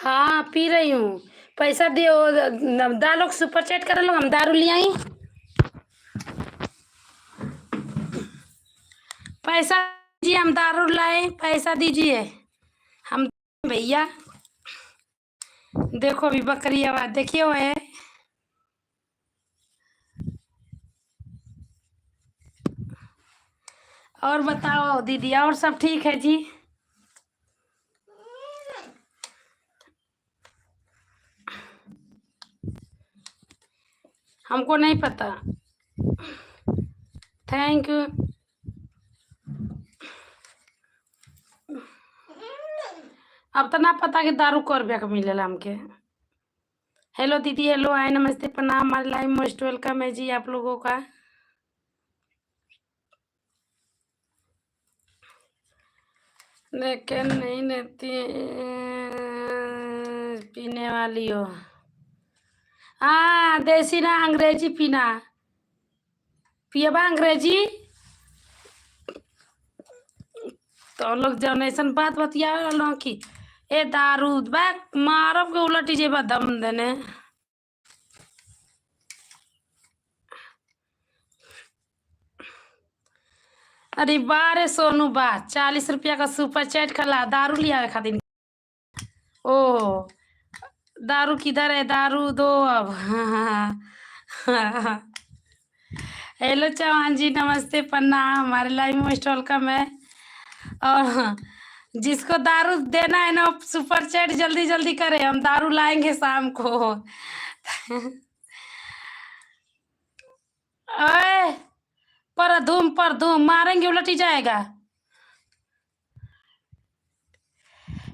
हाँ पी रही हूँ। पैसा दियो। दालों सुपर चैट कर लो, हम दारू ले आई। पैसा दीजिए, हम दारू लाए, पैसा दीजिए हम। भैया देखो अभी बकरी आवाज देखिए वो है। और बताओ दीदी, और सब ठीक है जी? हमको नहीं पता। Thank you. अब तो ना पता कि दारू कर रुपया का मिलेला हमके। हेलो दीदी, हेलो, आए, नमस्ते, प्रणाम, हमारे लाइव मोस्ट वेलकम है जी आप लोगों का। लेकिन नहीं लेती पीने वाली हो। हाँ देसी ना अंग्रेजी पीना। पियबा अंग्रेजी तो लोग जनरेशन बात बतियावे लो कि ए दारू बा मारब के उलटी जेबा दम देने। अरे बारे सोनू बा, 40 रुपया का सुपर चैट खला दारू लिया खातिर। ओ दारू किधर है? दारू दो अब। हेलो चौहान जी, नमस्ते, प्रणाम, हमारे लाइव मोस्ट वेलकम है। और जिसको दारू देना है ना सुपर चैट जल्दी जल्दी करे, हम दारू लाएंगे शाम को। ओए पर धूम मारेंगे उलटी जाएगा।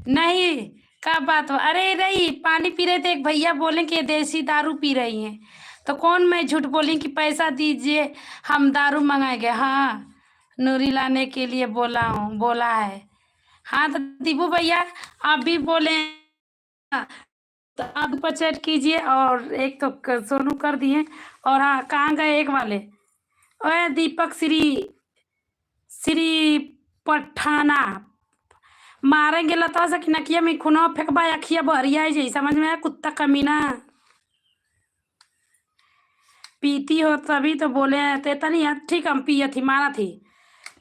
नहीं क्या बात हो? अरे नहीं, पानी पी रहे थे, एक भैया बोले कि देसी दारू पी रही हैं, तो कौन मैं झूठ बोली कि पैसा दीजिए हम दारू मंगाएंगे। हाँ नूरी लाने के लिए बोला है। हाँ तो दीपू भैया आप भी बोले हैं, तो आप पचेट कीजिए। और एक तो सोनू कर दिए। और हाँ कहाँ गए एक वाले? ओए दीपक श्री पठाना, मारेंगे लता से कि नकिया में खुना फेंकबा अखिया बहरिया जी, समझ में आया कुत्ता कमीना। पीती हो तभी तो बोले हैं ते तनी ठीक हम पिए थी मारा थी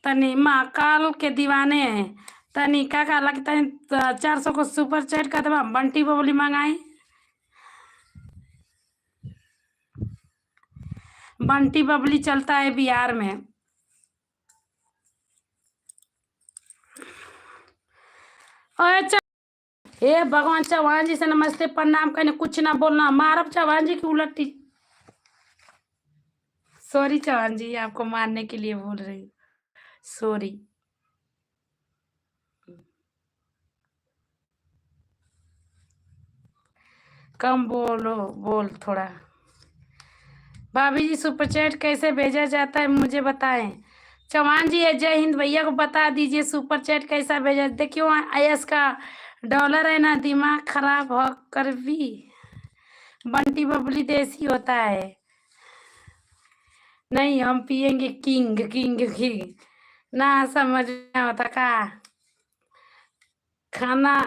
तनी माँ काल के दीवाने हैं। तनी का कहला कि तनी 400 को सुपर चैट कर देवा, बंटी बबली मंगाई। बंटी बबली चलता है बिहार में। हे भगवान, चौहान जी से नमस्ते प्रणाम कहने कुछ ना बोलना, मारब चौहान जी की उलटी। सॉरी चौहान जी, आपको मारने के लिए बोल रही हूँ, सॉरी। कम बोलो, बोल थोड़ा। भाभी जी सुपर चैट कैसे भेजा जाता है मुझे बताएं। चौहान जी जय हिंद, भैया को बता दीजिए सुपर चैट कैसा भेजा। देखियो आईएस का डॉलर है ना, दिमाग खराब हो कर भी। बंटी बबली देसी होता है। नहीं हम पियेंगे किंग किंग किंग ना, समझ में होता का। खाना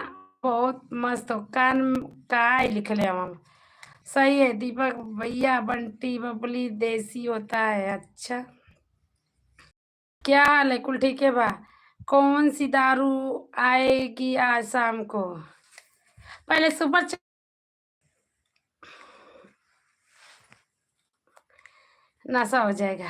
बहुत मस्त हो, कान का लिख ले हम। सही है दीपक भैया, बंटी बबली देसी होता है। अच्छा क्या हाल है? कुल ठीक है बा? कौन सी दारू आएगी आज शाम को? पहले सुपर नशा हो जाएगा।